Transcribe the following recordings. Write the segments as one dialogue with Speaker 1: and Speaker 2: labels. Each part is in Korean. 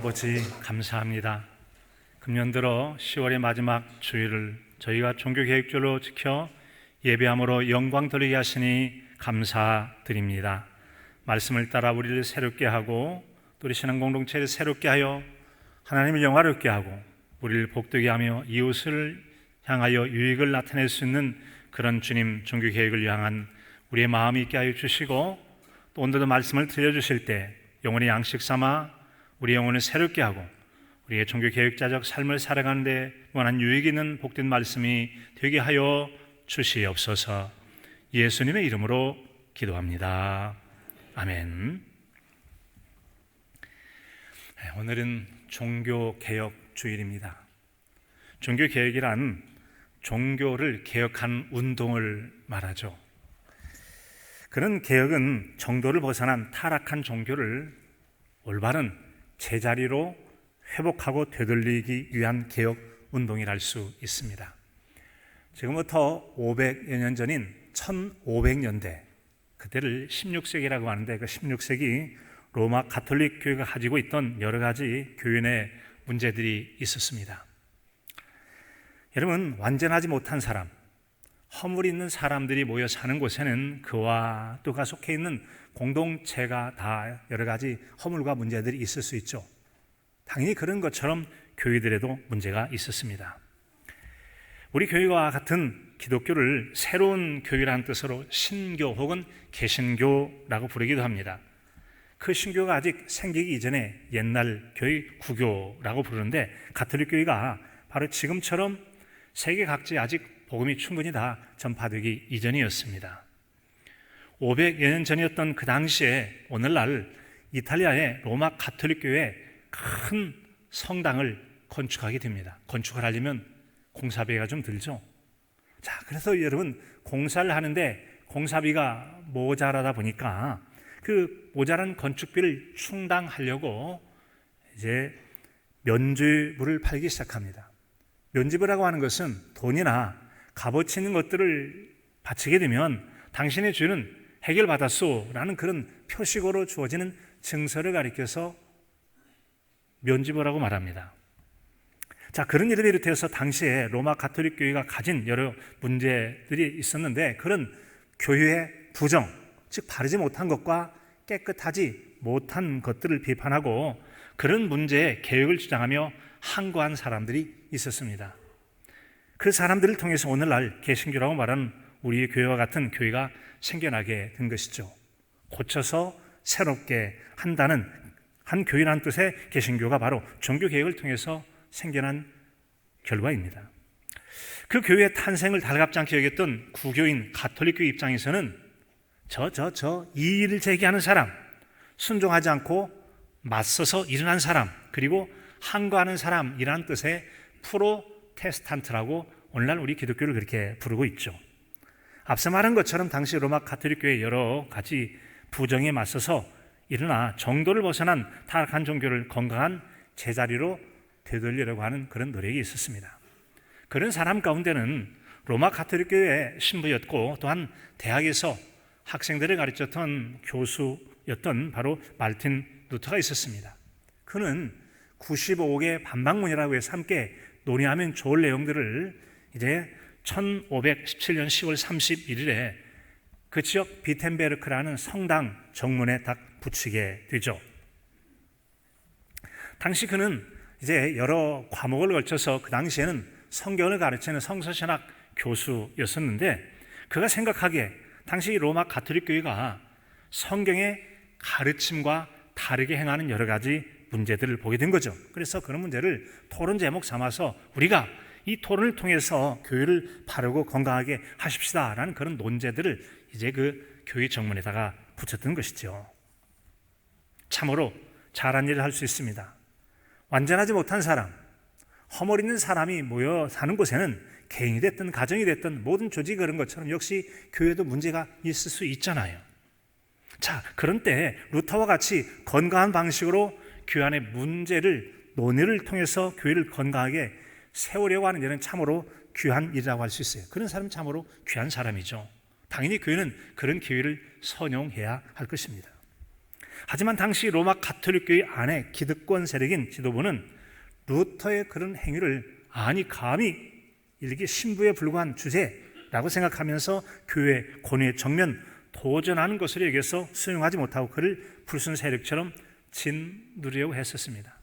Speaker 1: 아버지 감사합니다. 금년 들어 10월의 마지막 주일을 저희가 종교계획절로 지켜 예배함으로 영광 돌리게 하시니 감사드립니다. 말씀을 따라 우리를 새롭게 하고 또 우리 신앙 공동체를 새롭게 하여 하나님을 영화롭게 하고 우리를 복되게 하며 이웃을 향하여 유익을 나타낼 수 있는 그런 주님 종교계획을 향한 우리의 마음이 있게 하여 주시고, 또 오늘도 말씀을 들려주실 때 영혼의 양식 삼아 우리 영혼을 새롭게 하고 우리의 종교계획자적 삶을 살아가는 데 원한 유익 있는 복된 말씀이 되게 하여 주시옵소서. 예수님의 이름으로 기도합니다. 아멘. 오늘은 종교개혁 주일입니다. 종교개혁이란 종교를 개혁한 운동을 말하죠. 그런 개혁은 정도를 벗어난 타락한 종교를 올바른 제자리로 회복하고 되돌리기 위한 개혁 운동이라 할 수 있습니다. 지금부터 500여 년 전인 1500년대, 그때를 16세기라고 하는데, 그 16세기 로마 가톨릭 교회가 가지고 있던 여러 가지 교인의 문제들이 있었습니다. 여러분, 완전하지 못한 사람, 허물이 있는 사람들이 모여 사는 곳에는 그와 또 그가 속해 있는 공동체가 다 여러 가지 허물과 문제들이 있을 수 있죠. 당연히 그런 것처럼 교회들에도 문제가 있었습니다. 우리 교회와 같은 기독교를 새로운 교회라는 뜻으로 신교 혹은 개신교라고 부르기도 합니다. 그 신교가 아직 생기기 이전에 옛날 교회 구교라고 부르는데, 가톨릭 교회가 바로 지금처럼 세계 각지에 아직 복음이 충분히 다 전파되기 이전이었습니다. 500여 년 전이었던 그 당시에 오늘날 이탈리아의 로마 가톨릭 교회에 큰 성당을 건축하게 됩니다. 건축을 하려면 공사비가 좀 들죠. 자, 그래서 여러분, 공사를 하는데 공사비가 모자라다 보니까 그 모자란 건축비를 충당하려고 이제 면죄부를 팔기 시작합니다. 면죄부라고 하는 것은 돈이나 값어치 있는 것들을 바치게 되면 당신의 죄는 해결받았소라는 그런 표식으로 주어지는 증서를 가리켜서 면죄부라고 말합니다. 자, 그런 일을 비롯해서 당시에 로마 가톨릭 교회가 가진 여러 문제들이 있었는데, 그런 교회의 부정, 즉 바르지 못한 것과 깨끗하지 못한 것들을 비판하고 그런 문제에 개혁을 주장하며 항거한 사람들이 있었습니다. 그 사람들을 통해서 오늘날 개신교라고 말하는 우리의 교회와 같은 교회가 생겨나게 된 것이죠. 고쳐서 새롭게 한다는 한 교회라는 뜻의 개신교가 바로 종교개혁을 통해서 생겨난 결과입니다. 그 교회의 탄생을 달갑지 않게 여겼던 구교인 가톨릭교 입장에서는 이의를 제기하는 사람, 순종하지 않고 맞서서 일어난 사람, 그리고 항거하는 사람이라는 뜻의 프로테스탄트라고 오늘날 우리 기독교를 그렇게 부르고 있죠. 앞서 말한 것처럼 당시 로마 가톨릭 교회의 여러 가지 부정에 맞서서 일어나 정도를 벗어난 타락한 종교를 건강한 제자리로 되돌리려고 하는 그런 노력이 있었습니다. 그런 사람 가운데는 로마 가톨릭 교회의 신부였고, 또한 대학에서 학생들을 가르쳤던 교수였던 바로 마르틴 루터가 있었습니다. 그는 95개 반박문이라고 해서 함께 논의하면 좋을 내용들을 이제 1517년 10월 31일에 그 지역 비텐베르크라는 성당 정문에 딱 붙이게 되죠. 당시 그는 이제 여러 과목을 걸쳐서 그 당시에는 성경을 가르치는 성서신학 교수였었는데, 그가 생각하기에 당시 로마 가톨릭 교회가 성경의 가르침과 다르게 행하는 여러 가지 문제들을 보게 된 거죠. 그래서 그런 문제를 토론 제목 삼아서 우리가 이 토론을 통해서 교회를 바르고 건강하게 하십시다라는 그런 논제들을 이제 그 교회 정문에다가 붙였던 것이죠. 참으로 잘한 일을 할 수 있습니다. 완전하지 못한 사람, 허물 있는 사람이 모여 사는 곳에는 개인이 됐든 가정이 됐든 모든 조직이 그런 것처럼 역시 교회도 문제가 있을 수 있잖아요. 자, 그런 때 루터와 같이 건강한 방식으로 교회 안의 문제를 논의를 통해서 교회를 건강하게 세우려고 하는 일은 참으로 귀한 일이라고 할 수 있어요. 그런 사람은 참으로 귀한 사람이죠. 당연히 교회는 그런 기회를 선용해야 할 것입니다. 하지만 당시 로마 가톨릭 교회 안에 기득권 세력인 지도부는 루터의 그런 행위를 감히 이렇게 신부에 불과한 주제라고 생각하면서 교회 권위에 정면 도전하는 것으로 여겨서 수용하지 못하고 그를 불순 세력처럼 짓누르려고 했었습니다.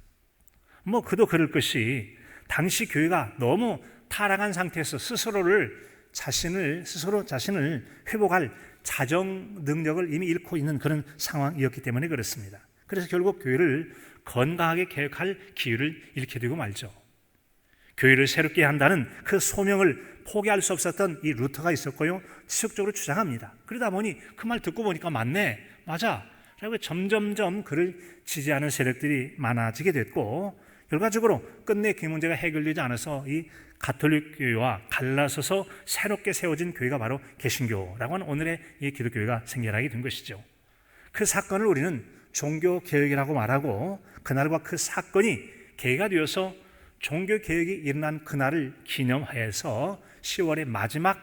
Speaker 1: 그도 그럴 것이 당시 교회가 너무 타락한 상태에서 스스로 자신을 회복할 자정 능력을 이미 잃고 있는 그런 상황이었기 때문에 그렇습니다. 그래서 결국 교회를 건강하게 개혁할 기회를 잃게 되고 말죠. 교회를 새롭게 한다는 그 소명을 포기할 수 없었던 이 루터가 있었고요, 지속적으로 주장합니다. 그러다 보니 그 말 듣고 보니까 맞아 라고 점점점 그를 지지하는 세력들이 많아지게 됐고, 결과적으로 끝내 그 문제가 해결되지 않아서 이 가톨릭 교회와 갈라서서 새롭게 세워진 교회가 바로 개신교라고 하는 오늘의 이 기독교회가 생겨나게 된 것이죠. 그 사건을 우리는 종교개혁이라고 말하고, 그날과 그 사건이 계기가 되어서 종교개혁이 일어난 그날을 기념하여서 10월의 마지막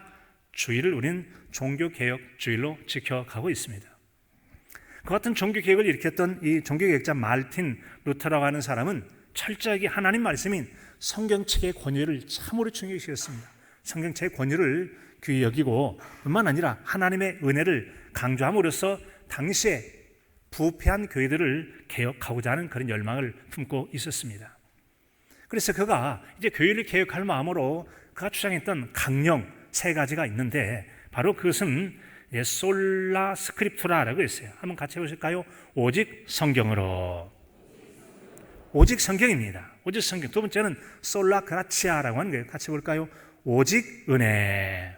Speaker 1: 주일을 우리는 종교개혁 주일로 지켜가고 있습니다. 그 같은 종교개혁을 일으켰던 이 종교개혁자 말틴 루터라고 하는 사람은 철저하게 하나님 말씀인 성경책의 권위를 참으로 중요시했습니다. 성경책의 권위를 귀히 여기고 뿐만 아니라 하나님의 은혜를 강조함으로써 당시에 부패한 교회들을 개혁하고자 하는 그런 열망을 품고 있었습니다. 그래서 그가 이제 교회를 개혁할 마음으로 그가 주장했던 강령 3가지가 있는데, 바로 그것은 솔라 스크립투라라고 했어요. 한번 같이 해보실까요? 오직 성경으로. 오직 성경입니다. 오직 성경. 두 번째는 솔라 그라치아라고 하는 거예요. 같이 볼까요? 오직 은혜.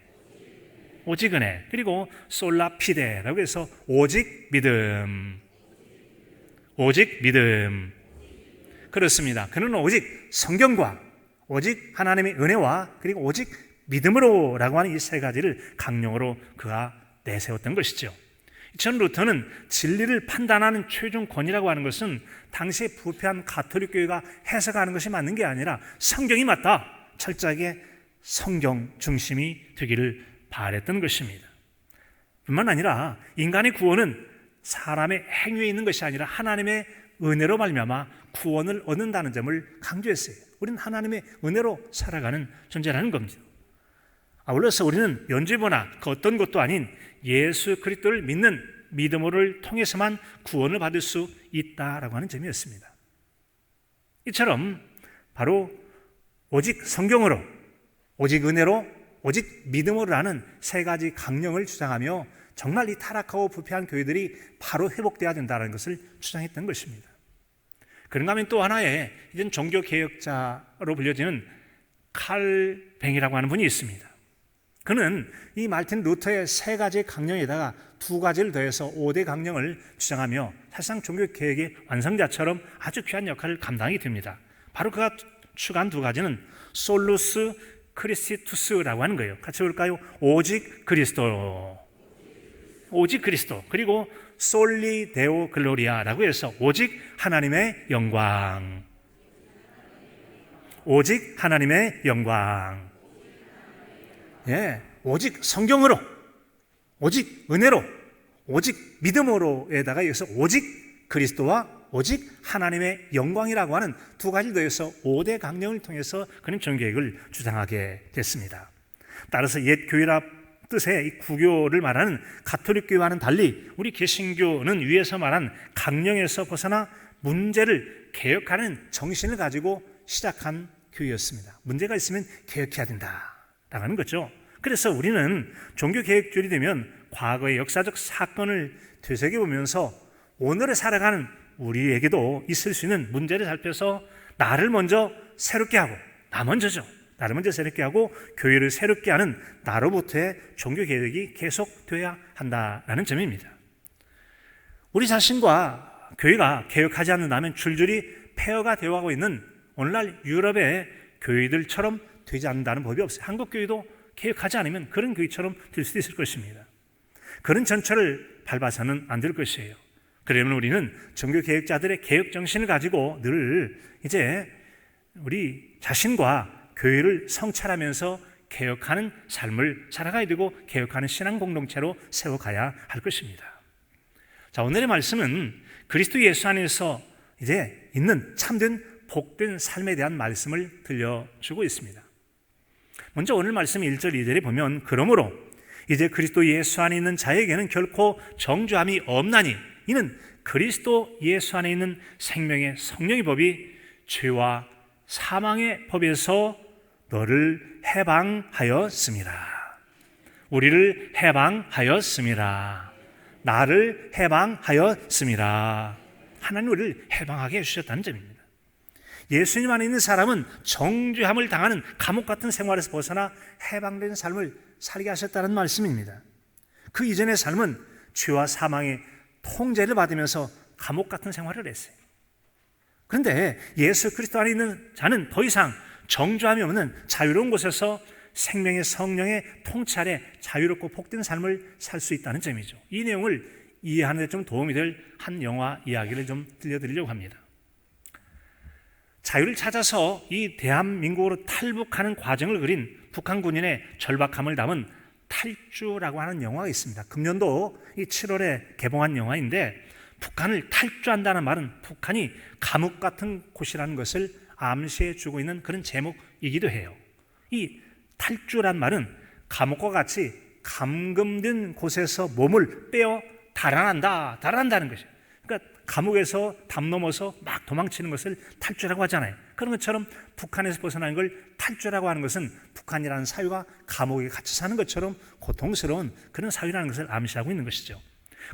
Speaker 1: 오직 은혜. 그리고 솔라 피데라고 해서 오직 믿음. 오직 믿음. 그렇습니다. 그는 오직 성경과 오직 하나님의 은혜와 그리고 오직 믿음으로 라고 하는 이 3가지를 강령으로 그가 내세웠던 것이죠. 전 루터는 진리를 판단하는 최종 권위라고 하는 것은 당시에 부패한 가톨릭 교회가 해석하는 것이 맞는 게 아니라 성경이 맞다, 철저하게 성경 중심이 되기를 바랬던 것입니다. 뿐만 아니라 인간의 구원은 사람의 행위에 있는 것이 아니라 하나님의 은혜로 말미암아 구원을 얻는다는 점을 강조했어요. 우리는 하나님의 은혜로 살아가는 존재라는 겁니다. 아울러서 우리는 연주보나 그 어떤 것도 아닌 예수 그리스도를 믿는 믿음을 통해서만 구원을 받을 수 있다라고 하는 점이었습니다. 이처럼 바로 오직 성경으로, 오직 은혜로, 오직 믿음으로라는 3가지 강령을 주장하며 정말 이 타락하고 부패한 교회들이 바로 회복되어야 된다는 것을 주장했던 것입니다. 그런가 하면 또 하나의 이젠 종교개혁자로 불려지는 칼뱅이라고 하는 분이 있습니다. 그는 이 말틴 루터의 3가지 강령에다가 2가지를 더해서 5대 강령을 주장하며 사실상 종교개혁의 완성자처럼 아주 귀한 역할을 감당하게 됩니다. 바로 그가 추가한 2가지는 솔루스 크리스투스라고 하는 거예요. 같이 볼까요? 오직 그리스도. 오직 그리스도. 그리고 솔리 데오 글로리아라고 해서 오직 하나님의 영광. 오직 하나님의 영광. 오직 성경으로, 오직 은혜로, 오직 믿음으로에다가 여기서 오직 그리스도와 오직 하나님의 영광이라고 하는 2가지를 더해서 5대 강령을 통해서 그는 종교개혁을 주장하게 됐습니다. 따라서 옛 교회라 뜻의 이 구교를 말하는 가톨릭 교회와는 달리 우리 개신교는 위에서 말한 강령에서 벗어나 문제를 개혁하는 정신을 가지고 시작한 교회였습니다. 문제가 있으면 개혁해야 된다라고 하는 거죠. 그래서 우리는 종교개혁주일이 되면 과거의 역사적 사건을 되새겨보면서 오늘을 살아가는 우리에게도 있을 수 있는 문제를 살펴서 나를 먼저 새롭게 하고, 나 먼저죠. 나를 먼저 새롭게 하고 교회를 새롭게 하는 나로부터의 종교개혁이 계속되어야 한다는 점입니다. 우리 자신과 교회가 개혁하지 않는다면 줄줄이 폐허가 되어가고 있는 오늘날 유럽의 교회들처럼 되지 않는다는 법이 없어요. 한국 교회도 개혁하지 않으면 그런 교회처럼 될 수도 있을 것입니다. 그런 전철을 밟아서는 안 될 것이에요. 그러면 우리는 종교개혁자들의 개혁 정신을 가지고 늘 이제 우리 자신과 교회를 성찰하면서 개혁하는 삶을 살아가야 되고 개혁하는 신앙 공동체로 세워가야 할 것입니다. 자, 오늘의 말씀은 그리스도 예수 안에서 이제 있는 참된 복된 삶에 대한 말씀을 들려주고 있습니다. 먼저 오늘 말씀 1절 2절에 보면 그러므로 이제 그리스도 예수 안에 있는 자에게는 결코 정죄함이 없나니 이는 그리스도 예수 안에 있는 생명의 성령의 법이 죄와 사망의 법에서 너를 해방하였습니다. 우리를 해방하였습니다. 나를 해방하였습니다. 하나님 우리를 해방하게 해주셨다는 점입니다. 예수님 안에 있는 사람은 정죄함을 당하는 감옥 같은 생활에서 벗어나 해방된 삶을 살게 하셨다는 말씀입니다. 그 이전의 삶은 죄와 사망의 통제를 받으면서 감옥 같은 생활을 했어요. 그런데 예수 그리스도 안에 있는 자는 더 이상 정죄함이 없는 자유로운 곳에서 생명의 성령의 통치 아래 자유롭고 복된 삶을 살 수 있다는 점이죠. 이 내용을 이해하는 데 좀 도움이 될 한 영화 이야기를 좀 들려드리려고 합니다. 자유를 찾아서 이 대한민국으로 탈북하는 과정을 그린 북한 군인의 절박함을 담은 탈주라고 하는 영화가 있습니다. 금년도 이 7월에 개봉한 영화인데 북한을 탈주한다는 말은 북한이 감옥 같은 곳이라는 것을 암시해 주고 있는 그런 제목이기도 해요. 이 탈주란 말은 감옥과 같이 감금된 곳에서 몸을 빼어 달아난다는 것이에요. 그러니까 감옥에서 담 넘어서 막 도망치는 것을 탈주라고 하잖아요. 그런 것처럼 북한에서 벗어나는 걸 탈주라고 하는 것은 북한이라는 사유가 감옥에 같이 사는 것처럼 고통스러운 그런 사유라는 것을 암시하고 있는 것이죠.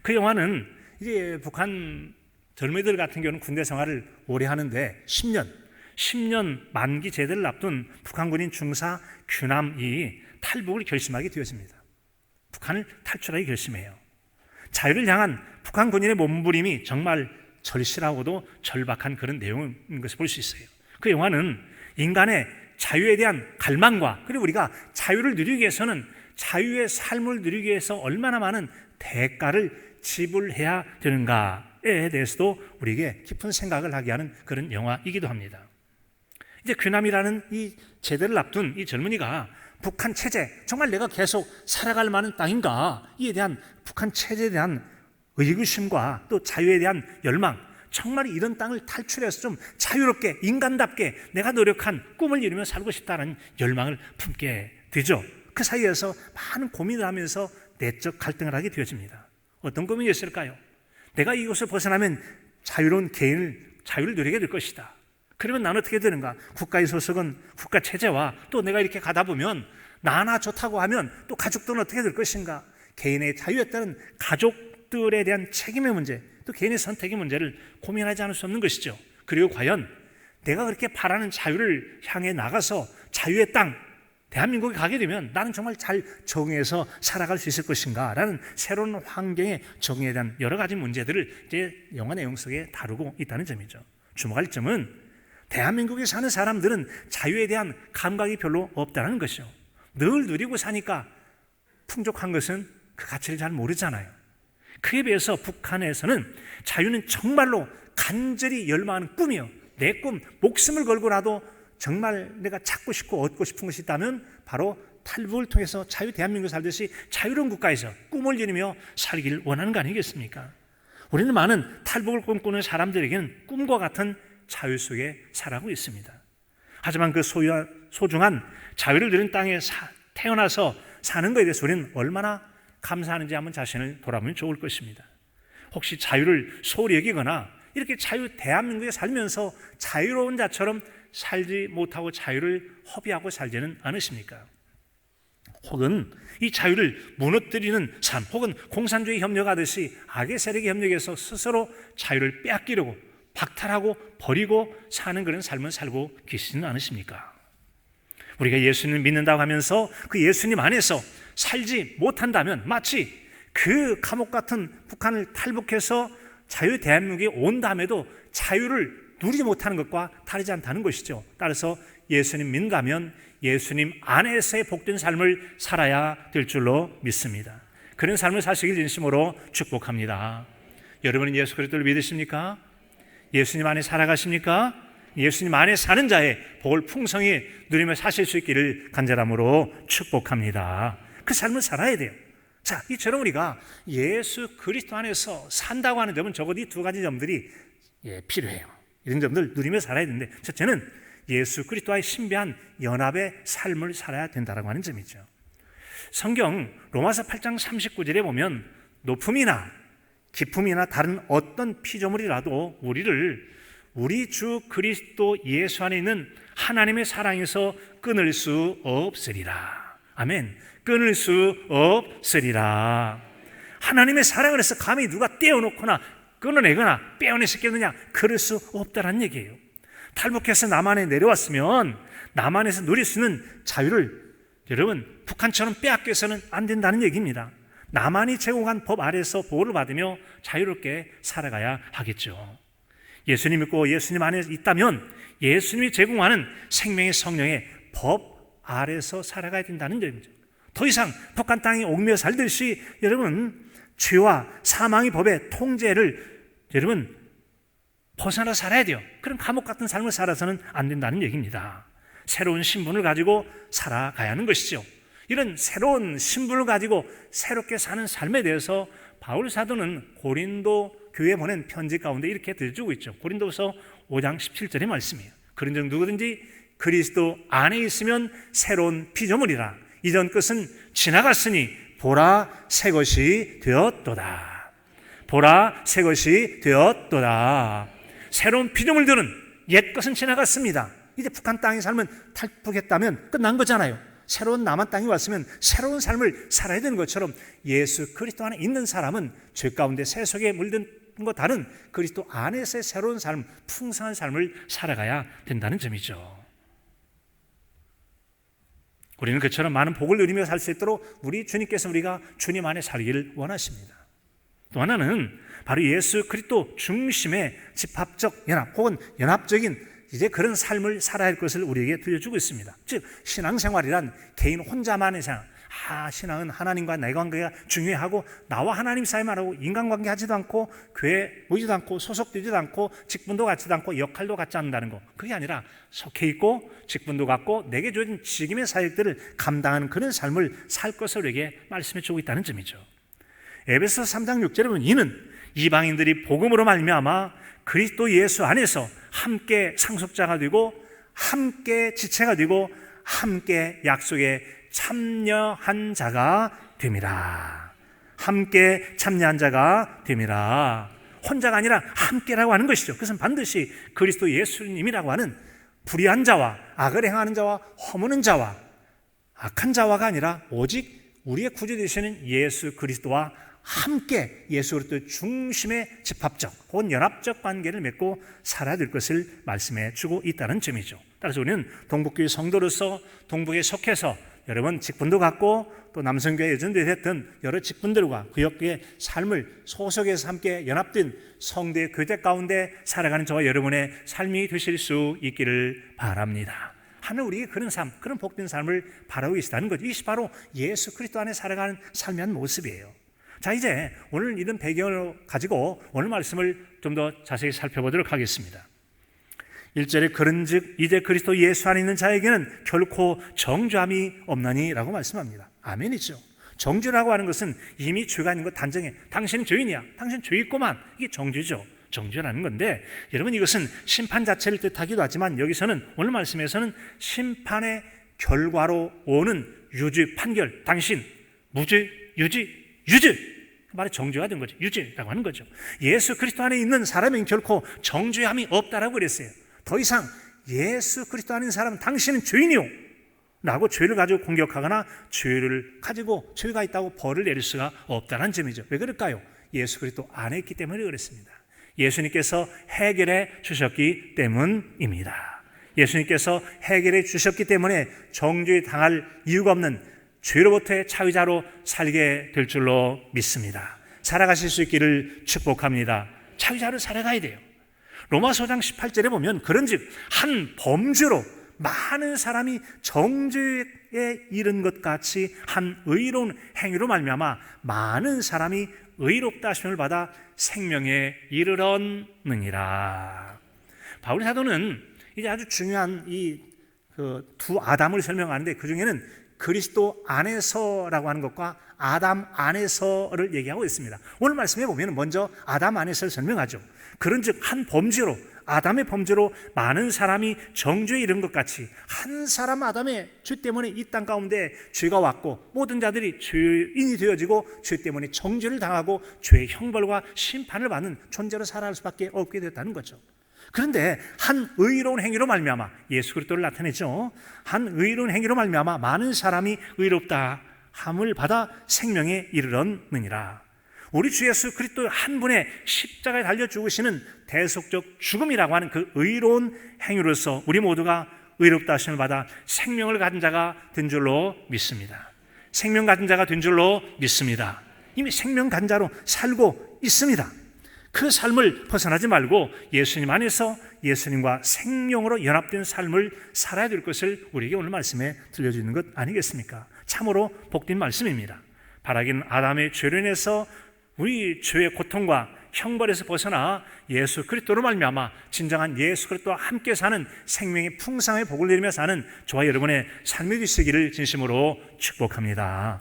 Speaker 1: 그 영화는 이제 북한 젊은이들 같은 경우는 군대 생활을 오래 하는데 10년 만기 제대를 앞둔 북한 군인 중사 규남이 탈북을 결심하게 되어집니다. 북한을 탈출하기 결심해요. 자유를 향한 북한 군인의 몸부림이 정말 절실하고도 절박한 그런 내용인 것을 볼 수 있어요. 그 영화는 인간의 자유에 대한 갈망과 그리고 우리가 자유를 누리기 위해서는 자유의 삶을 누리기 위해서 얼마나 많은 대가를 지불해야 되는가에 대해서도 우리에게 깊은 생각을 하게 하는 그런 영화이기도 합니다. 이제 규남이라는 이 제대를 앞둔 이 젊은이가 북한 체제, 정말 내가 계속 살아갈 만한 땅인가? 이에 대한 북한 체제에 대한 의구심과 또 자유에 대한 열망, 정말 이런 땅을 탈출해서 좀 자유롭게 인간답게 내가 노력한 꿈을 이루며 살고 싶다는 열망을 품게 되죠. 그 사이에서 많은 고민을 하면서 내적 갈등을 하게 되어집니다. 어떤 고민이었을까요? 내가 이곳을 벗어나면 자유로운 자유를 누리게 될 것이다. 그러면 나는 어떻게 되는가? 국가의 소속은 국가 체제와 또 내가 이렇게 가다 보면 나나 좋다고 하면 또 가족들은 어떻게 될 것인가? 개인의 자유에 따른 가족들에 대한 책임의 문제, 또 개인의 선택의 문제를 고민하지 않을 수 없는 것이죠. 그리고 과연 내가 그렇게 바라는 자유를 향해 나가서 자유의 땅, 대한민국에 가게 되면 나는 정말 잘 적응해서 살아갈 수 있을 것인가? 라는 새로운 환경의 적응에 대한 여러 가지 문제들을 이제 영화 내용 속에 다루고 있다는 점이죠. 주목할 점은 대한민국에 사는 사람들은 자유에 대한 감각이 별로 없다는 것이죠. 늘 누리고 사니까 풍족한 것은 그 가치를 잘 모르잖아요. 그에 비해서 북한에서는 자유는 정말로 간절히 열망하는 꿈이요. 내 꿈, 목숨을 걸고라도 정말 내가 찾고 싶고 얻고 싶은 것이 있다면 바로 탈북을 통해서 자유 대한민국 살듯이 자유로운 국가에서 꿈을 이루며 살기를 원하는 거 아니겠습니까? 우리는 많은 탈북을 꿈꾸는 사람들에게는 꿈과 같은 자유 속에 살아가고 있습니다. 하지만 그 소중한 자유를 누린 땅에 태어나서 사는 것에 대해서 우리는 얼마나 감사하는지 한번 자신을 돌아보면 좋을 것입니다. 혹시 자유를 소홀히 여기거나 이렇게 대한민국에 살면서 자유로운 자처럼 살지 못하고 자유를 허비하고 살지는 않으십니까? 혹은 이 자유를 무너뜨리는 삶, 혹은 공산주의 협력하듯이 악의 세력의 협력에서 스스로 자유를 빼앗기려고 박탈하고 버리고 사는 그런 삶을 살고 계시지는 않으십니까? 우리가 예수님을 믿는다고 하면서 그 예수님 안에서 살지 못한다면 마치 그 감옥 같은 북한을 탈북해서 자유 대한민국에 온 다음에도 자유를 누리지 못하는 것과 다르지 않다는 것이죠. 따라서 예수님 믿는다면 예수님 안에서의 복된 삶을 살아야 될 줄로 믿습니다. 그런 삶을 사시길 진심으로 축복합니다. 여러분은 예수 그리스도를 믿으십니까? 예수님 안에 살아가십니까? 예수님 안에 사는 자의 복을 풍성히 누리며 사실 수 있기를 간절함으로 축복합니다. 그 삶을 살아야 돼요. 자, 이처럼 우리가 예수 그리스도 안에서 산다고 하는 점은 적어도 이 두 가지 점들이 필요해요. 이런 점들 누리며 살아야 되는데, 첫째는 예수 그리스도와의 신비한 연합의 삶을 살아야 된다고 하는 점이죠. 성경 로마서 8장 39절에 보면 높음이나 깊음이나 다른 어떤 피조물이라도 우리를 우리 주 그리스도 예수 안에 있는 하나님의 사랑에서 끊을 수 없으리라. 아멘. 끊을 수 없으리라. 하나님의 사랑을 해서 감히 누가 떼어놓거나 끊어내거나 빼어낼 수 있겠느냐? 그럴 수 없다는 얘기예요. 탈북해서 남한에 내려왔으면 남한에서 누릴 수 있는 자유를 여러분 북한처럼 빼앗겨서는 안 된다는 얘기입니다. 남한이 제공한 법 아래서 보호를 받으며 자유롭게 살아가야 하겠죠. 예수님 믿고 예수님 안에 있다면 예수님이 제공하는 생명의 성령의 법 아래서 살아가야 된다는 점이죠. 더 이상 북한 땅에 옥며 살듯이 여러분 죄와 사망의 법의 통제를 여러분 벗어나 살아야 돼요. 그런 감옥 같은 삶을 살아서는 안 된다는 얘기입니다. 새로운 신분을 가지고 살아가야 하는 것이죠. 이런 새로운 신분을 가지고 새롭게 사는 삶에 대해서 바울 사도는 고린도 교회에 보낸 편지 가운데 이렇게 들려주고 있죠. 고린도서 5장 17절의 말씀이에요. 그런즉 누구든지 그리스도 안에 있으면 새로운 피조물이라. 이전 것은 지나갔으니 보라 새 것이 되었도다. 보라 새 것이 되었도다. 새로운 피조물들은 옛 것은 지나갔습니다. 이제 북한 땅에 살면 탈북했다면 끝난 거잖아요. 새로운 남한 땅에 왔으면 새로운 삶을 살아야 되는 것처럼 예수 그리스도 안에 있는 사람은 죄 가운데 새 속에 물든 것 다른 그리스도 안에서의 새로운 삶, 풍성한 삶을 살아가야 된다는 점이죠. 우리는 그처럼 많은 복을 누리며 살 수 있도록 우리 주님께서 우리가 주님 안에 살기를 원하십니다. 또 하나는 바로 예수 그리스도 중심의 집합적 연합 혹은 연합적인 이제 그런 삶을 살아야 할 것을 우리에게 들려주고 있습니다. 즉 신앙생활이란 개인 혼자만의 생활. 신앙은 하나님과 내 관계가 중요하고 나와 하나님 사이만 하고 인간관계 하지도 않고 교회 모이지도 않고 소속되지도 않고 직분도 갖지도 않고 역할도 갖지 않는다는 거. 그게 아니라 속해 있고 직분도 갖고 내게 주어진 직임의 사역들을 감당하는 그런 삶을 살 것을 우리에게 말씀해 주고 있다는 점이죠. 에베소서 3장 6절에 보면 이는 이방인들이 복음으로 말미암아 그리스도 예수 안에서 함께 상속자가 되고 함께 지체가 되고 함께 약속에 참여한 자가 됨이라. 함께 참여한 자가 됨이라. 혼자가 아니라 함께라고 하는 것이죠. 그것은 반드시 그리스도 예수님이라고 하는 불의한 자와 악을 행하는 자와 허무는 자와 악한 자와가 아니라 오직 우리의 구주 되시는 예수 그리스도와 함께 예수 그리스도 중심의 집합적 혹은 연합적 관계를 맺고 살아야 될 것을 말씀해 주고 있다는 점이죠. 따라서 우리는 동북교회 성도로서 동북에 속해서 여러분 직분도 갖고 또 남성교회 예전에 됐던 여러 직분들과 구역교회 삶을 소속해서 함께 연합된 성도의 교제 가운데 살아가는 저와 여러분의 삶이 되실 수 있기를 바랍니다. 하늘 우리에게 그런 삶, 그런 복된 삶을 바라고 계시다는 거죠. 이것이 바로 예수 그리스도 안에 살아가는 삶의 한 모습이에요. 자, 이제 오늘 이런 배경을 가지고 오늘 말씀을 좀 더 자세히 살펴보도록 하겠습니다. 1절에 그런즉 이제 그리스도 예수 안에 있는 자에게는 결코 정죄함이 없나니 라고 말씀합니다. 아멘이죠. 정죄라고 하는 것은 이미 죄가 있는 것 단정해. 당신은 죄인이야. 당신 죄 있고만. 이게 정죄죠. 정죄라는 건데 여러분 이것은 심판 자체를 뜻하기도 하지만 여기서는 오늘 말씀에서는 심판의 결과로 오는 유죄 판결. 당신 무죄, 유죄 말이 정죄가 된 거죠. 유죄라고 하는 거죠. 예수 그리스도 안에 있는 사람은 결코 정죄함이 없다라고 그랬어요. 더 이상 예수 그리스도 안에 있는 사람은 당신은 죄인이요 라고 죄를 가지고 공격하거나 죄를 가지고 죄가 있다고 벌을 내릴 수가 없다는 점이죠. 왜 그럴까요? 예수 그리스도 안에 있기 때문에 그렇습니다. 예수님께서 해결해 주셨기 때문입니다. 예수님께서 해결해 주셨기 때문에 정죄 당할 이유가 없는 죄로부터의 자유자로 살게 될 줄로 믿습니다. 살아가실 수 있기를 축복합니다. 자유자로 살아가야 돼요. 로마서 5장 18절에 보면 그런즉 한 범죄로 많은 사람이 정죄에 이른 것 같이 한 의로운 행위로 말미암아 많은 사람이 의롭다 하심을 받아 생명에 이르렀느니라. 바울 사도는 이제 아주 중요한 이 두 아담을 설명하는데 그 중에는 그리스도 안에서라고 하는 것과 아담 안에서를 얘기하고 있습니다. 오늘 말씀에 보면 먼저 아담 안에서를 설명하죠. 그런즉 한 범죄로, 아담의 범죄로 많은 사람이 정죄에 이른 것 같이 한 사람 아담의 죄 때문에 이 땅 가운데 죄가 왔고 모든 자들이 죄인이 되어지고 죄 때문에 정죄를 당하고 죄의 형벌과 심판을 받는 존재로 살아갈 수밖에 없게 되었다는 거죠. 그런데 한 의로운 행위로 말미암아, 예수 그리스도를 나타내죠. 한 의로운 행위로 말미암아 많은 사람이 의롭다 함을 받아 생명에 이르렀느니라. 우리 주 예수 그리스도 한 분의 십자가에 달려 죽으시는 대속적 죽음이라고 하는 그 의로운 행위로서 우리 모두가 의롭다 하심을 받아 생명을 가진 자가 된 줄로 믿습니다. 생명 가진 자가 된 줄로 믿습니다. 이미 생명 가진 자로 살고 있습니다. 그 삶을 벗어나지 말고 예수님 안에서 예수님과 생명으로 연합된 삶을 살아야 될 것을 우리에게 오늘 말씀에 들려주는 것 아니겠습니까? 참으로 복된 말씀입니다. 바라기는 아담의 죄로 인해서 우리 죄의 고통과 형벌에서 벗어나 예수 그리스도로 말미암아 진정한 예수 그리스도와 함께 사는 생명의 풍성의 복을 누리며 사는 저와 여러분의 삶이 되시기를 진심으로 축복합니다.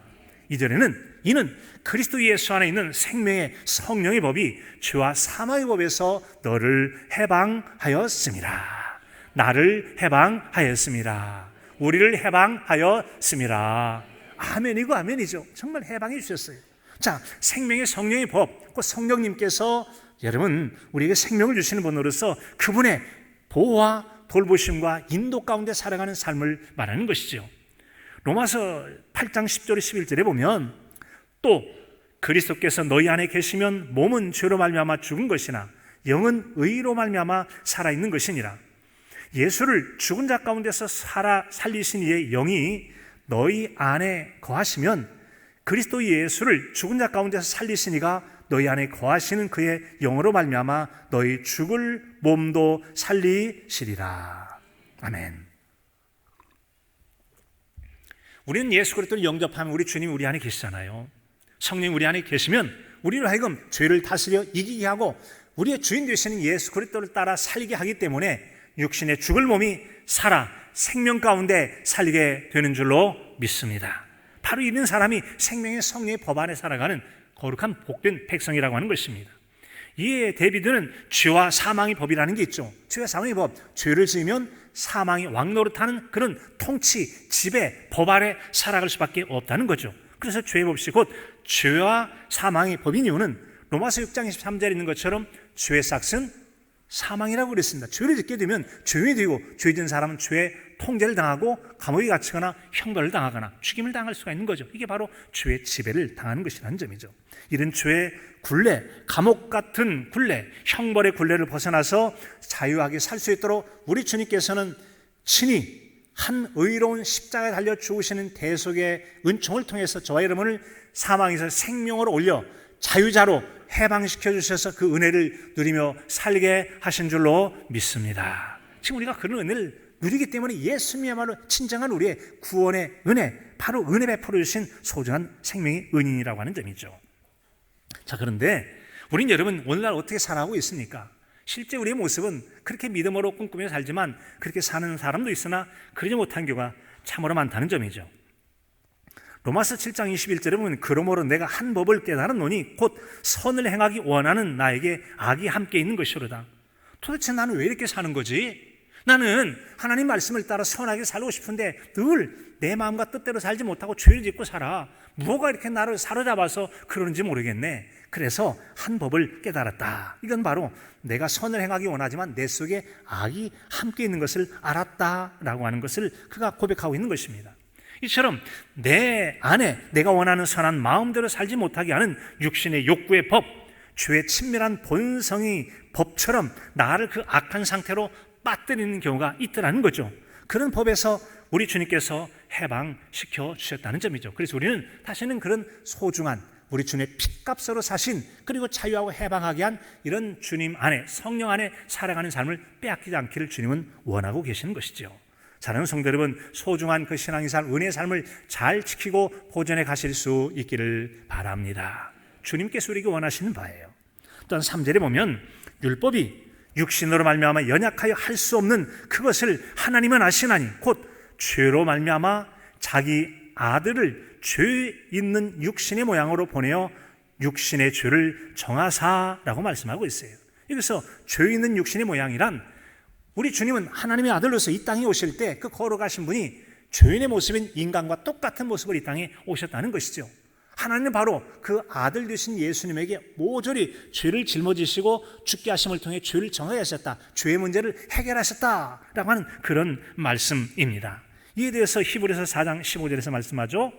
Speaker 1: 2절에는 이는 그리스도 예수 안에 있는 생명의 성령의 법이 죄와 사망의 법에서 너를 해방하였습니다. 나를 해방하였습니다. 우리를 해방하였습니다. 아멘이고 아멘이죠. 정말 해방해 주셨어요. 자, 생명의 성령의 법, 그 성령님께서 여러분 우리에게 생명을 주시는 분으로서 그분의 보호와 돌보심과 인도 가운데 살아가는 삶을 말하는 것이죠. 로마서 8장 10절 11절에 보면 또 그리스도께서 너희 안에 계시면 몸은 죄로 말미암아 죽은 것이나 영은 의로 말미암아 살아있는 것이니라. 예수를 죽은 자 가운데서 살리신 이의 영이 너희 안에 거하시면 그리스도 예수를 죽은 자 가운데서 살리신 이가 너희 안에 거하시는 그의 영으로 말미암아 너희 죽을 몸도 살리시리라. 아멘. 우리는 예수 그리스도를 영접하면 우리 주님이 우리 안에 계시잖아요. 성령이 우리 안에 계시면 우리로 하여금 죄를 다스려 이기게 하고 우리의 주인 되시는 예수 그리스도를 따라 살게 하기 때문에 육신의 죽을 몸이 살아 생명 가운데 살게 되는 줄로 믿습니다. 바로 이런 사람이 생명의 성령의 법 안에 살아가는 거룩한 복된 백성이라고 하는 것입니다. 이에 대비되는 죄와 사망의 법이라는 게 있죠. 죄와 사망의 법, 죄를 지으면 사망이 왕노릇하는 그런 통치, 지배, 법 아래 살아갈 수밖에 없다는 거죠. 그래서 죄의 법이 곧 죄와 사망의 법인 이유는 로마서 6장 23절에 있는 것처럼 죄의 삭은 사망이라고 그랬습니다. 죄를 짓게 되면 죄인이 되고 죄 짓는 사람은 죄의 통제를 당하고 감옥에 갇히거나 형벌을 당하거나 죽임을 당할 수가 있는 거죠. 이게 바로 죄의 지배를 당하는 것이라는 점이죠. 이런 죄의 굴레, 감옥 같은 굴레, 형벌의 굴레를 벗어나서 자유하게 살 수 있도록 우리 주님께서는 친히 한 의로운 십자가에 달려 죽으시는 대속의 은총을 통해서 저와 여러분을 사망에서 생명으로 올려 자유자로 해방시켜 주셔서 그 은혜를 누리며 살게 하신 줄로 믿습니다. 지금 우리가 그런 은혜를 누리기 때문에 예수님이야말로 진정한 우리의 구원의 은혜, 바로 은혜 베풀어 주신 소중한 생명의 은인이라고 하는 점이죠. 자, 그런데 우린 여러분 오늘날 어떻게 살아가고 있습니까? 실제 우리의 모습은 그렇게 믿음으로 꿈꾸며 살지만 그렇게 사는 사람도 있으나 그러지 못한 경우가 참으로 많다는 점이죠. 로마서 7장 21절에 보면 그러므로 내가 한 법을 깨달았노니 곧 선을 행하기 원하는 나에게 악이 함께 있는 것이로다. 도대체 나는 왜 이렇게 사는 거지? 나는 하나님 말씀을 따라 선하게 살고 싶은데 늘 내 마음과 뜻대로 살지 못하고 죄를 짓고 살아. 뭐가 이렇게 나를 사로잡아서 그러는지 모르겠네. 그래서 한 법을 깨달았다. 이건 바로 내가 선을 행하기 원하지만 내 속에 악이 함께 있는 것을 알았다라고 하는 것을 그가 고백하고 있는 것입니다. 이처럼 내 안에 내가 원하는 선한 마음대로 살지 못하게 하는 육신의 욕구의 법, 죄의 친밀한 본성의 법처럼 나를 그 악한 상태로 빠뜨리는 경우가 있더라는 거죠. 그런 법에서 우리 주님께서 해방시켜 주셨다는 점이죠. 그래서 우리는 다시는 그런 소중한 우리 주님의 핏값으로 사신 그리고 자유하고 해방하게 한 이런 주님 안에 성령 안에 살아가는 삶을 빼앗기지 않기를 주님은 원하고 계시는 것이죠. 사랑하는 성도 여러분, 소중한 그 신앙의 삶, 은혜의 삶을 잘 지키고 보존해 가실 수 있기를 바랍니다. 주님께서 우리에게 원하시는 바예요. 또한 3절에 보면 율법이 육신으로 말미암아 연약하여 할 수 없는 그것을 하나님은 아시나니 곧 죄로 말미암아 자기 아들을 죄 있는 육신의 모양으로 보내어 육신의 죄를 정하사라고 말씀하고 있어요. 여기서 죄 있는 육신의 모양이란, 우리 주님은 하나님의 아들로서 이 땅에 오실 때 그 걸어가신 분이 죄인의 모습인 인간과 똑같은 모습으로 이 땅에 오셨다는 것이죠. 하나님은 바로 그 아들 되신 예수님에게 모조리 죄를 짊어지시고 죽게 하심을 통해 죄를 정하게 하셨다, 죄의 문제를 해결하셨다라고 하는 그런 말씀입니다. 이에 대해서 히브리서 4장 15절에서 말씀하죠.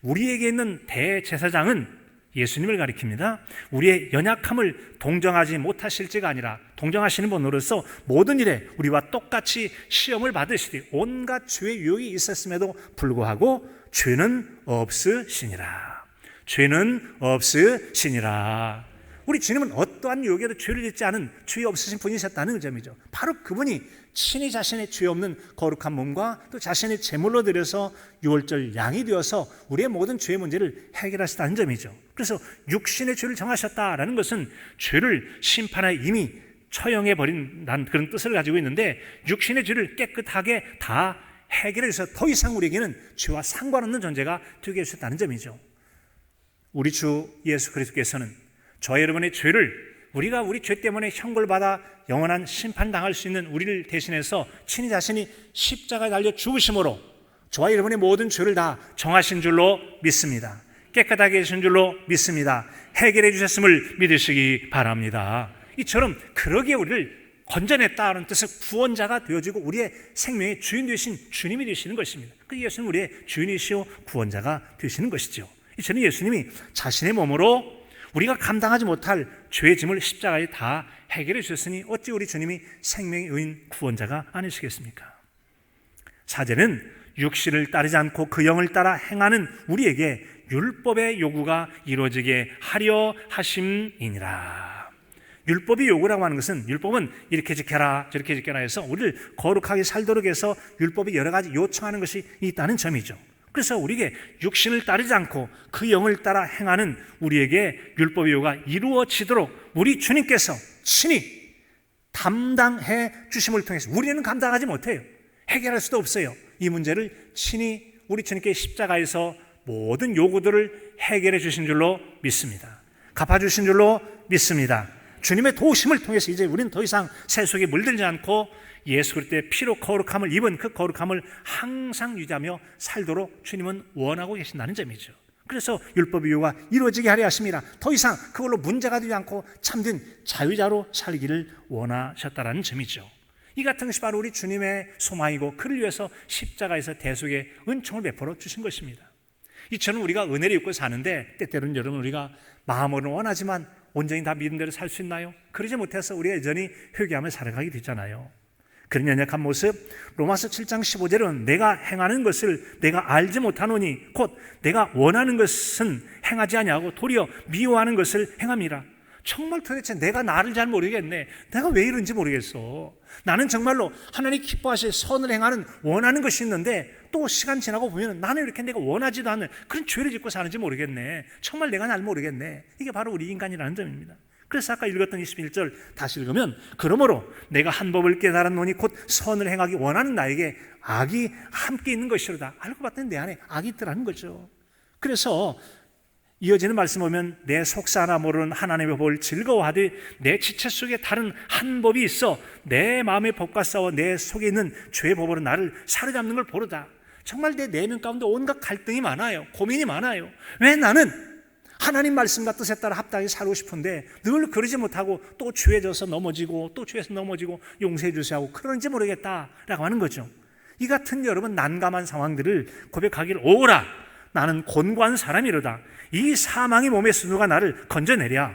Speaker 1: 우리에게 있는 대제사장은, 예수님을 가리킵니다, 우리의 연약함을 동정하지 못하실지가 아니라 동정하시는 분으로서 모든 일에 우리와 똑같이 시험을 받으시되 온갖 죄의 유혹이 있었음에도 불구하고 죄는 없으시니라. 죄는 없으시니라. 우리 주님은 어떠한 유혹에도 죄를 짓지 않은 죄 없으신 분이셨다는 점이죠. 바로 그분이 친히 자신의 죄 없는 거룩한 몸과 또 자신의 제물로 드려서 유월절 양이 되어서 우리의 모든 죄의 문제를 해결하셨다는 점이죠. 그래서 육신의 죄를 정하셨다라는 것은 죄를 심판하여 이미 처형해버린다는 그런 뜻을 가지고 있는데, 육신의 죄를 깨끗하게 다 해결해서 더 이상 우리에게는 죄와 상관없는 존재가 되게 해주셨다는 점이죠. 우리 주 예수 그리스도께서는 저와 여러분의 죄를, 우리가 우리 죄 때문에 형벌받아 영원한 심판당할 수 있는 우리를 대신해서 친히 자신이 십자가에 달려 죽으심으로 저와 여러분의 모든 죄를 다 정하신 줄로 믿습니다. 깨끗하게 해주신 줄로 믿습니다. 해결해 주셨음을 믿으시기 바랍니다. 이처럼 그러기에 우리를 건져냈다는 뜻의 구원자가 되어지고 우리의 생명의 주인 되신 주님이 되시는 것입니다. 그 예수는 우리의 주인이시오 구원자가 되시는 것이죠. 이처럼 예수님이 자신의 몸으로 우리가 감당하지 못할 죄의 짐을 십자가에 다 해결해 주셨으니 어찌 우리 주님이 생명의 의인 구원자가 아니시겠습니까? 4절은 육신을 따르지 않고 그 영을 따라 행하는 우리에게 율법의 요구가 이루어지게 하려 하심이니라. 율법이 요구라고 하는 것은, 율법은 이렇게 지켜라 저렇게 지켜라 해서 우리를 거룩하게 살도록 해서 율법이 여러 가지 요청하는 것이 있다는 점이죠. 그래서 우리에게 육신을 따르지 않고 그 영을 따라 행하는 우리에게 율법의 요구가 이루어지도록 우리 주님께서 친히 담당해 주심을 통해서, 우리는 감당하지 못해요. 해결할 수도 없어요. 이 문제를 친히 우리 주님께 십자가에서 모든 요구들을 해결해 주신 줄로 믿습니다. 갚아주신 줄로 믿습니다. 주님의 도우심을 통해서 이제 우리는 더 이상 새 속에 물들지 않고 예수 그리스도의 피로 거룩함을 입은 그 거룩함을 항상 유지하며 살도록 주님은 원하고 계신다는 점이죠. 그래서 율법의 요구가 이루어지게 하려 하십니다. 더 이상 그걸로 문제가 되지 않고 참된 자유자로 살기를 원하셨다는 점이죠. 이 같은 것이 바로 우리 주님의 소망이고, 그를 위해서 십자가에서 대속의 은총을 베풀어 주신 것입니다. 이처럼 우리가 은혜를 입고 사는데 때때로는 여러분 우리가 마음으로는 원하지만 온전히 다 믿은 대로 살 수 있나요? 그러지 못해서 우리가 여전히 회개하며 살아가게 되잖아요. 그런 연약한 모습, 로마서 7장 15절은 내가 행하는 것을 내가 알지 못하노니 곧 내가 원하는 것은 행하지 아니하고 도리어 미워하는 것을 행함이라. 정말 도대체 내가 나를 잘 모르겠네. 내가 왜 이런지 모르겠어. 나는 정말로 하나님 기뻐하실 선을 행하는 원하는 것이 있는데 또 시간 지나고 보면 나는 이렇게 내가 원하지도 않는 그런 죄를 짓고 사는지 모르겠네. 정말 내가 날 모르겠네. 이게 바로 우리 인간이라는 점입니다. 그래서 아까 읽었던 21절 다시 읽으면, 그러므로 내가 한 법을 깨달았노니 곧 선을 행하기 원하는 나에게 악이 함께 있는 것이로다. 알고 봤더니 내 안에 악이 있더라는 거죠. 그래서 이어지는 말씀 보면 내 속사나 모르는 하나님의 법을 즐거워하되 내 지체 속에 다른 한 법이 있어 내 마음의 법과 싸워 내 속에 있는 죄의 법으로 나를 사로잡는 걸 보르다. 정말 내 내면 가운데 온갖 갈등이 많아요. 고민이 많아요. 왜 나는 하나님 말씀과 뜻에 따라 합당하게 살고 싶은데 늘 그러지 못하고 또 죄에 져서 넘어지고 또 죄에서 넘어지고 용서해 주세요 하고 그런지 모르겠다라고 하는 거죠. 이 같은 여러분 난감한 상황들을 고백하기를, 오라 나는 곤고한 사람이로다. 이 사망의 몸에서 누가 나를 건져내랴.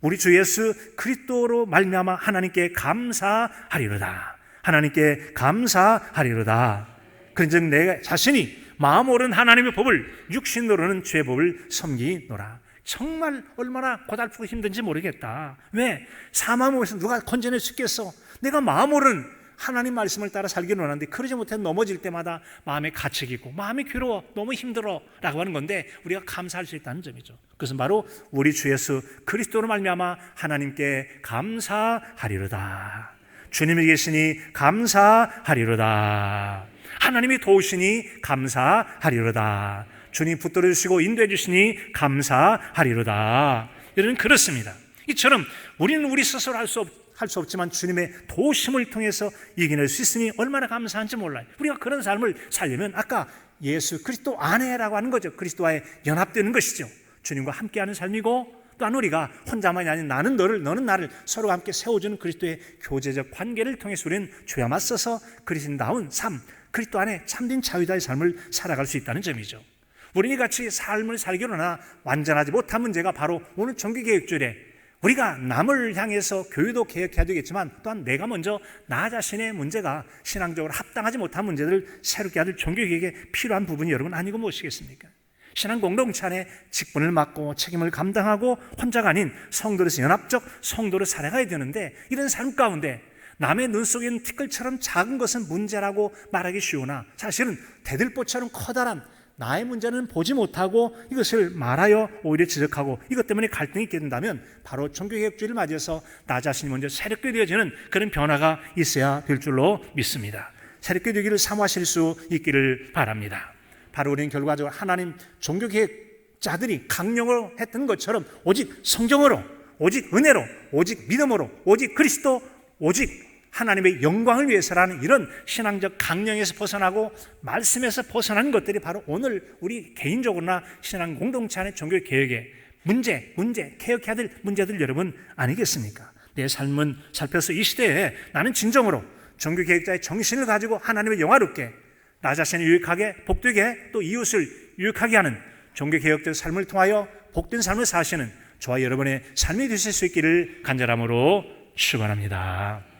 Speaker 1: 우리 주 예수 그리스도로 말미암아 하나님께 감사하리로다. 하나님께 감사하리로다. 그런즉 내 자신이 마음 오른 하나님의 법을 육신으로는 죄의 법을 섬기노라. 정말 얼마나 고달프고 힘든지 모르겠다. 왜? 사망의 몸에서 누가 건져낼 수 있겠어? 내가 마음 오른 하나님 말씀을 따라 살기를 원하는데 그러지 못해 넘어질 때마다 마음에 가책이 있고 마음이 괴로워, 너무 힘들어 라고 하는 건데 우리가 감사할 수 있다는 점이죠. 그것은 바로 우리 주 예수 그리스도로 말미암아 하나님께 감사하리로다. 주님이 계시니 감사하리로다. 하나님이 도우시니 감사하리로다. 주님 붙들어 주시고 인도해 주시니 감사하리로다. 여러분, 그렇습니다. 이처럼 우리는 우리 스스로 할 수 없지만 주님의 도우심을 통해서 이겨낼 수 있으니 얼마나 감사한지 몰라요. 우리가 그런 삶을 살려면 아까 예수 그리스도 안에라고 하는 거죠. 그리스도와의 연합되는 것이죠. 주님과 함께하는 삶이고, 또한 우리가 혼자만이 아닌 나는 너를 너는 나를 서로가 함께 세워주는 그리스도의 교제적 관계를 통해서 우리는 죄와 맞서서 그리스도다운 삶, 그리스도 안에 참된 자유자의 삶을 살아갈 수 있다는 점이죠. 우리는 같이 삶을 살기로나 완전하지 못한 문제가 바로 오늘 종교개혁주일에 우리가 남을 향해서 교회도 개혁해야 되겠지만 또한 내가 먼저 나 자신의 문제가 신앙적으로 합당하지 못한 문제들을 새롭게 하는 종교개혁에 필요한 부분이 여러분 아니고 무엇이겠습니까? 신앙 공동체 안에 직분을 맡고 책임을 감당하고 혼자가 아닌 성도로서 연합적 성도로 살아가야 되는데, 이런 삶 가운데 남의 눈 속에 있는 티끌처럼 작은 것은 문제라고 말하기 쉬우나 사실은 대들보처럼 커다란 나의 문제는 보지 못하고 이것을 말하여 오히려 지적하고 이것 때문에 갈등이 있게 된다면 바로 종교개혁주의를 맞이해서 나 자신이 먼저 새롭게 되어지는 그런 변화가 있어야 될 줄로 믿습니다. 새롭게 되기를 사모하실 수 있기를 바랍니다. 바로 우리는 결과적으로 하나님 종교개혁자들이 강령으로 했던 것처럼 오직 성경으로, 오직 은혜로, 오직 믿음으로, 오직 그리스도, 오직 하나님의 영광을 위해서라는 이런 신앙적 강령에서 벗어나고 말씀에서 벗어난 것들이 바로 오늘 우리 개인적으로나 신앙 공동체 안의 종교개혁의 문제, 개혁해야 될 문제들 여러분 아니겠습니까? 내 삶은 살펴서 이 시대에 나는 진정으로 종교개혁자의 정신을 가지고 하나님을 영화롭게, 나 자신을 유익하게, 복되게, 또 이웃을 유익하게 하는 종교개혁적 삶을 통하여 복된 삶을 사시는 저와 여러분의 삶이 되실 수 있기를 간절함으로 축원합니다.